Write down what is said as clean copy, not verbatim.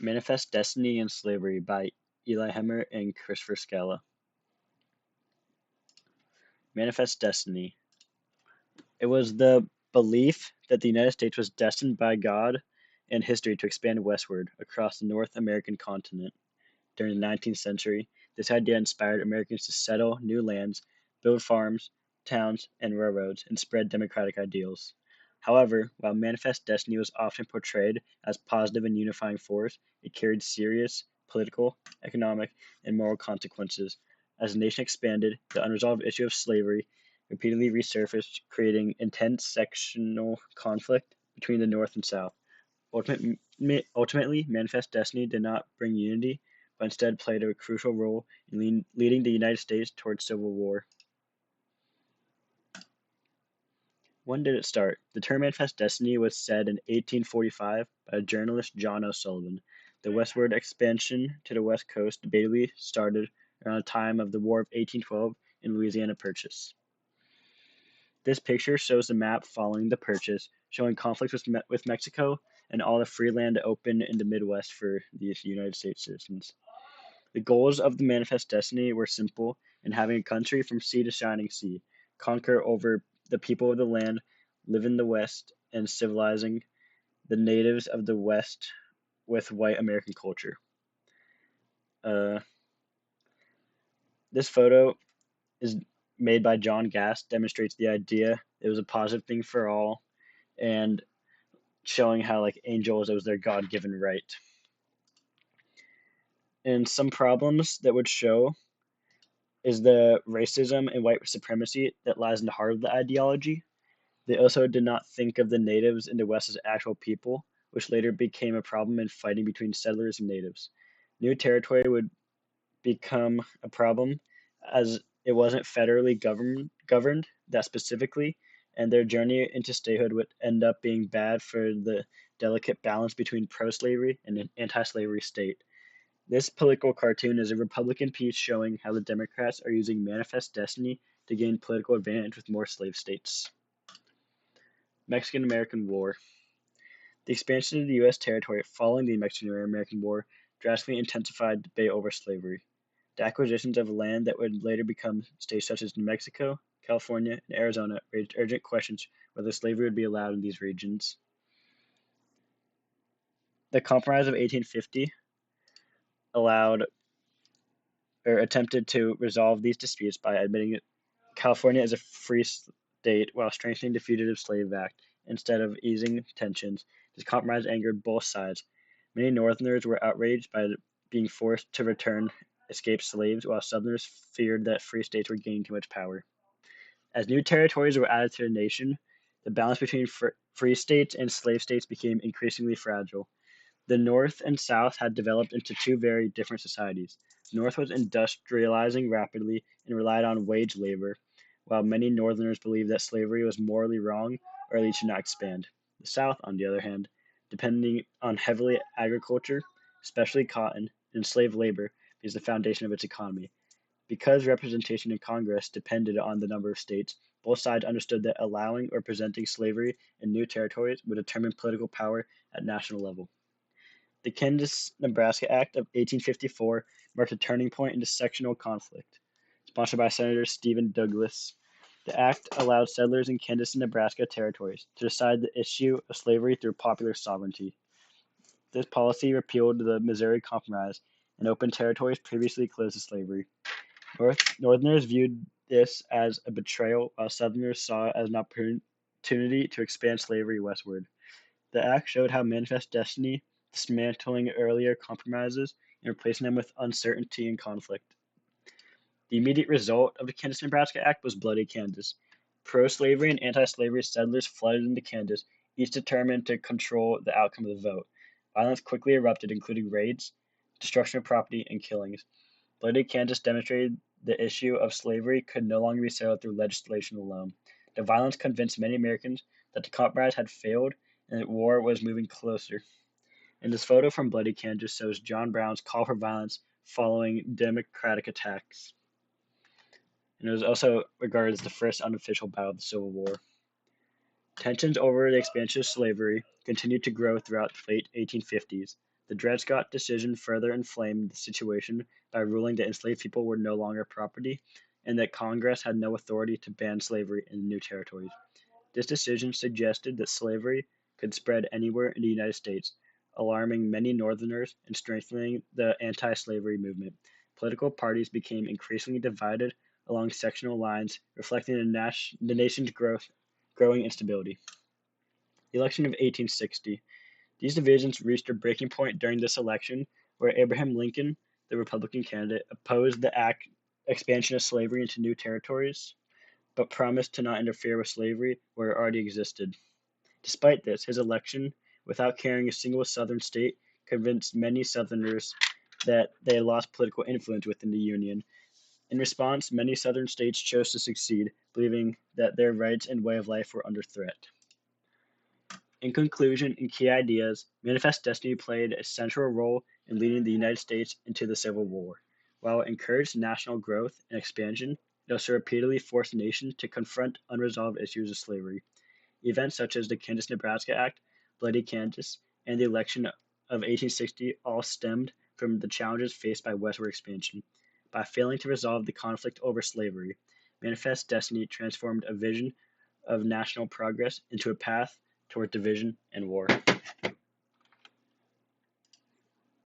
Manifest Destiny and Slavery by Eli Hemmer and Christopher Scala. Manifest Destiny. It was the belief that the United States was destined by God and history to expand westward across the North American continent. During the 19th century, this idea inspired Americans to settle new lands, build farms, towns, and railroads, and spread democratic ideals. However, while Manifest Destiny was often portrayed as positive and unifying force, it carried serious political, economic, and moral consequences. As the nation expanded, the unresolved issue of slavery repeatedly resurfaced, creating intense sectional conflict between the North and South. Ultimately, Manifest Destiny did not bring unity, but instead played a crucial role in leading the United States towards civil war. When did it start? The term Manifest Destiny was said in 1845 by journalist John O'Sullivan. The westward expansion to the West Coast debatably started around the time of the War of 1812 in Louisiana Purchase. This picture shows the map following the purchase, showing conflicts with Mexico and all the free land open in the Midwest for the United States citizens. The goals of the Manifest Destiny were simple in having a country from sea to shining sea, conquer over the people of the land, live in the West, and civilizing the natives of the West with white American culture. This photo is made by John Gass, demonstrates the idea it was a positive thing for all, and showing how like angels, it was their God-given right. And some problems that would show is the racism and white supremacy that lies in the heart of the ideology. They also did not think of the natives in the West as actual people, which later became a problem in fighting between settlers and natives. New territory would become a problem as it wasn't federally governed that specifically, and their journey into statehood would end up being bad for the delicate balance between pro-slavery and an anti-slavery state. This political cartoon is a Republican piece showing how the Democrats are using Manifest Destiny to gain political advantage with more slave states. Mexican-American War. The expansion of the U.S. territory following the Mexican-American War drastically intensified debate over slavery. The acquisitions of land that would later become states such as New Mexico, California, and Arizona raised urgent questions whether slavery would be allowed in these regions. The Compromise of 1850 allowed or attempted to resolve these disputes by admitting California as a free state while strengthening the Fugitive Slave Act instead of easing tensions. This compromise angered both sides. Many Northerners were outraged by being forced to return escaped slaves, while Southerners feared that free states were gaining too much power. As new territories were added to the nation, the balance between free states and slave states became increasingly fragile. The North and South had developed into two very different societies. The North was industrializing rapidly and relied on wage labor, while many Northerners believed that slavery was morally wrong or at least should not expand. The South, on the other hand, depending on heavily agriculture, especially cotton, and slave labor, is the foundation of its economy. Because representation in Congress depended on the number of states, both sides understood that allowing or presenting slavery in new territories would determine political power at national level. The Kansas-Nebraska Act of 1854 marked a turning point in the sectional conflict. Sponsored by Senator Stephen Douglas, the act allowed settlers in Kansas and Nebraska territories to decide the issue of slavery through popular sovereignty. This policy repealed the Missouri Compromise and opened territories previously closed to slavery. Northerners viewed this as a betrayal, while Southerners saw it as an opportunity to expand slavery westward. The act showed how Manifest Destiny, dismantling earlier compromises and replacing them with uncertainty and conflict. The immediate result of the Kansas-Nebraska Act was Bloody Kansas. Pro-slavery and anti-slavery settlers flooded into Kansas, each determined to control the outcome of the vote. Violence quickly erupted, including raids, destruction of property, and killings. Bloody Kansas demonstrated the issue of slavery could no longer be settled through legislation alone. The violence convinced many Americans that the compromise had failed and that war was moving closer. And this photo from Bloody Kansas shows John Brown's call for violence following Democratic attacks. And it was also regarded as the first unofficial battle of the Civil War. Tensions over the expansion of slavery continued to grow throughout the late 1850s. The Dred Scott decision further inflamed the situation by ruling that enslaved people were no longer property and that Congress had no authority to ban slavery in new territories. This decision suggested that slavery could spread anywhere in the United States, alarming many Northerners and strengthening the anti slavery movement. Political parties became increasingly divided along sectional lines, reflecting the nation's growing instability. The election of 1860. These divisions reached a breaking point during this election, where Abraham Lincoln, the Republican candidate, opposed the expansion of slavery into new territories, but promised to not interfere with slavery where it already existed. Despite this, his election, without carrying a single Southern state, convinced many Southerners that they had lost political influence within the Union. In response, many Southern states chose to succeed, believing that their rights and way of life were under threat. In conclusion, in key ideas, Manifest Destiny played a central role in leading the United States into the Civil War. While it encouraged national growth and expansion, it also repeatedly forced the nation to confront unresolved issues of slavery. Events such as the Kansas-Nebraska Act, Bloody Kansas, and the election of 1860 all stemmed from the challenges faced by westward expansion. By failing to resolve the conflict over slavery, Manifest Destiny transformed a vision of national progress into a path toward division and war.